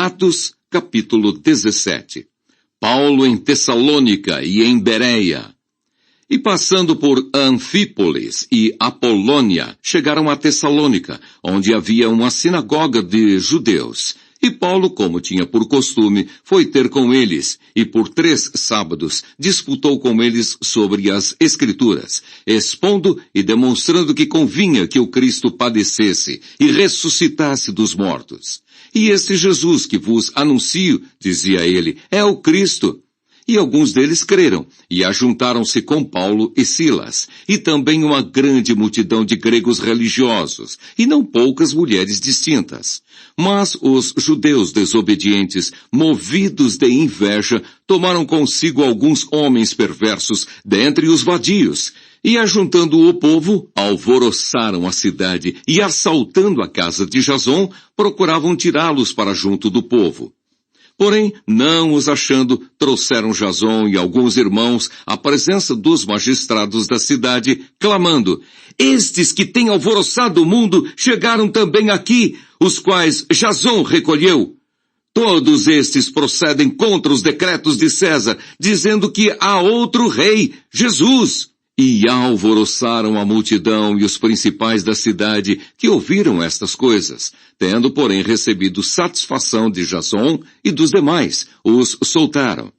Atos, capítulo 17. Paulo em Tessalônica e em Bereia. E passando por Anfípolis e Apolônia, chegaram a Tessalônica, onde havia uma sinagoga de judeus. E Paulo, como tinha por costume, foi ter com eles, e por 3 sábados disputou com eles sobre as Escrituras, expondo e demonstrando que convinha que o Cristo padecesse e ressuscitasse dos mortos. E este Jesus que vos anuncio, dizia ele, é o Cristo. E alguns deles creram, e ajuntaram-se com Paulo e Silas, e também uma grande multidão de gregos religiosos, e não poucas mulheres distintas. Mas os judeus desobedientes, movidos de inveja, tomaram consigo alguns homens perversos dentre os vadios, e ajuntando o povo, alvoroçaram a cidade, e assaltando a casa de Jason, procuravam tirá-los para junto do povo. Porém, não os achando, trouxeram Jason e alguns irmãos à presença dos magistrados da cidade, clamando, estes que têm alvoroçado o mundo chegaram também aqui, os quais Jason recolheu. Todos estes procedem contra os decretos de César, dizendo que há outro rei, Jesus. E alvoroçaram a multidão e os principais da cidade que ouviram estas coisas, tendo, porém, recebido satisfação de Jason e dos demais, os soltaram.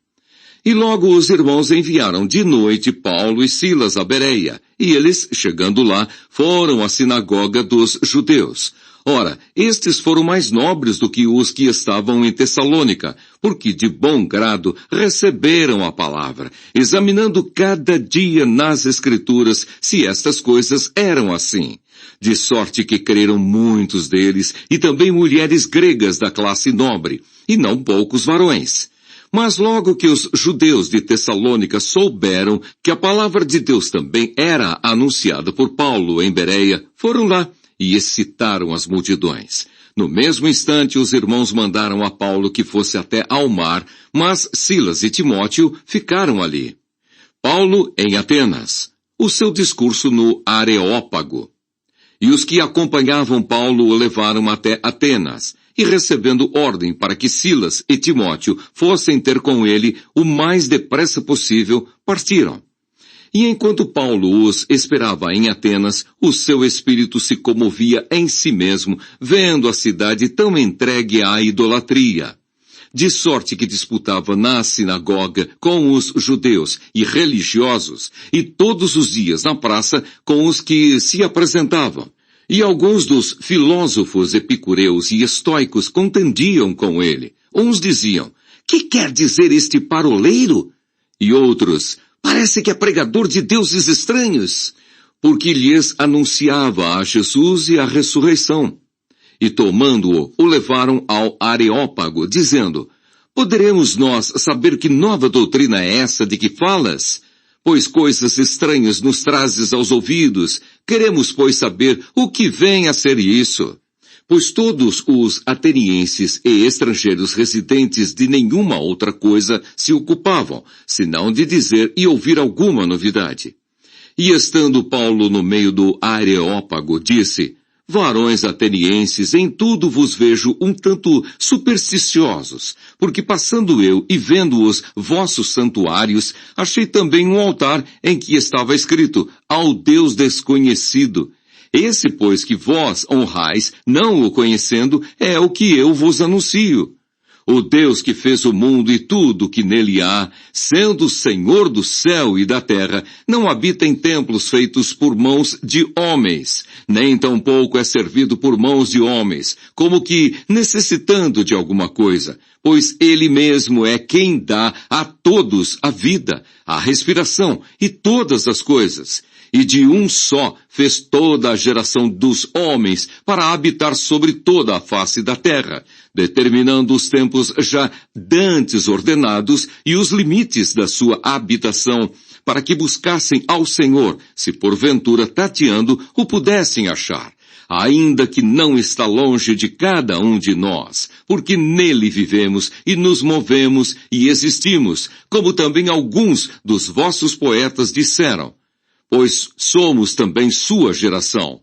E logo os irmãos enviaram de noite Paulo e Silas a Bereia, e eles, chegando lá, foram à sinagoga dos judeus. Ora, estes foram mais nobres do que os que estavam em Tessalônica, porque de bom grado receberam a palavra, examinando cada dia nas Escrituras se estas coisas eram assim. De sorte que creram muitos deles, e também mulheres gregas da classe nobre, e não poucos varões. Mas logo que os judeus de Tessalônica souberam que a palavra de Deus também era anunciada por Paulo em Bereia, foram lá, e excitaram as multidões. No mesmo instante, os irmãos mandaram a Paulo que fosse até ao mar, mas Silas e Timóteo ficaram ali. Paulo em Atenas, o seu discurso no Areópago. E os que acompanhavam Paulo o levaram até Atenas, e recebendo ordem para que Silas e Timóteo fossem ter com ele o mais depressa possível, partiram. E enquanto Paulo os esperava em Atenas, o seu espírito se comovia em si mesmo, vendo a cidade tão entregue à idolatria. De sorte que disputava na sinagoga com os judeus e religiosos, e todos os dias na praça com os que se apresentavam. E alguns dos filósofos epicureus e estoicos contendiam com ele. Uns diziam, que quer dizer este paroleiro? E outros, parece que é pregador de deuses estranhos, porque lhes anunciava a Jesus e a ressurreição. E tomando-o, o levaram ao Areópago, dizendo, poderemos nós saber que nova doutrina é essa de que falas? Pois coisas estranhas nos trazes aos ouvidos, queremos, pois, saber o que vem a ser isso. Pois todos os atenienses e estrangeiros residentes de nenhuma outra coisa se ocupavam, senão de dizer e ouvir alguma novidade. E estando Paulo no meio do Areópago, disse, varões atenienses, em tudo vos vejo um tanto supersticiosos, porque passando eu e vendo os vossos santuários, achei também um altar em que estava escrito, ao Deus desconhecido. Esse, pois, que vós honrais, não o conhecendo, é o que eu vos anuncio. O Deus que fez o mundo e tudo que nele há, sendo o Senhor do céu e da terra, não habita em templos feitos por mãos de homens, nem tampouco é servido por mãos de homens, como que necessitando de alguma coisa, pois ele mesmo é quem dá a todos a vida, a respiração e todas as coisas. E de um só fez toda a geração dos homens para habitar sobre toda a face da terra, determinando os tempos já dantes ordenados e os limites da sua habitação, para que buscassem ao Senhor, se porventura tateando o pudessem achar, ainda que não está longe de cada um de nós, porque nele vivemos e nos movemos e existimos, como também alguns dos vossos poetas disseram, pois somos também sua geração.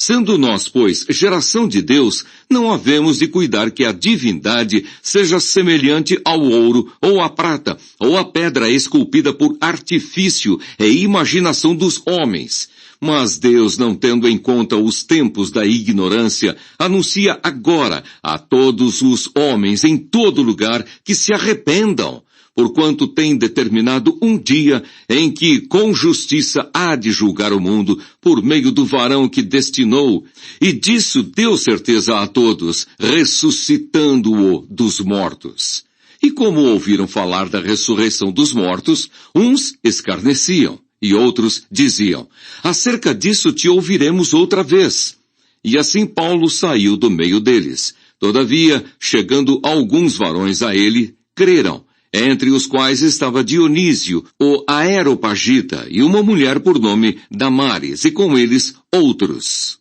Sendo nós, pois, geração de Deus, não havemos de cuidar que a divindade seja semelhante ao ouro, ou à prata, ou à pedra esculpida por artifício e imaginação dos homens. Mas Deus, não tendo em conta os tempos da ignorância, anuncia agora a todos os homens em todo lugar que se arrependam, porquanto tem determinado um dia em que com justiça há de julgar o mundo por meio do varão que destinou, e disso deu certeza a todos, ressuscitando-o dos mortos. E como ouviram falar da ressurreição dos mortos, uns escarneciam, e outros diziam, acerca disso te ouviremos outra vez. E assim Paulo saiu do meio deles. Todavia, chegando alguns varões a ele, creram, entre os quais estava Dionísio, o Areopagita, e uma mulher por nome Damaris, e com eles outros.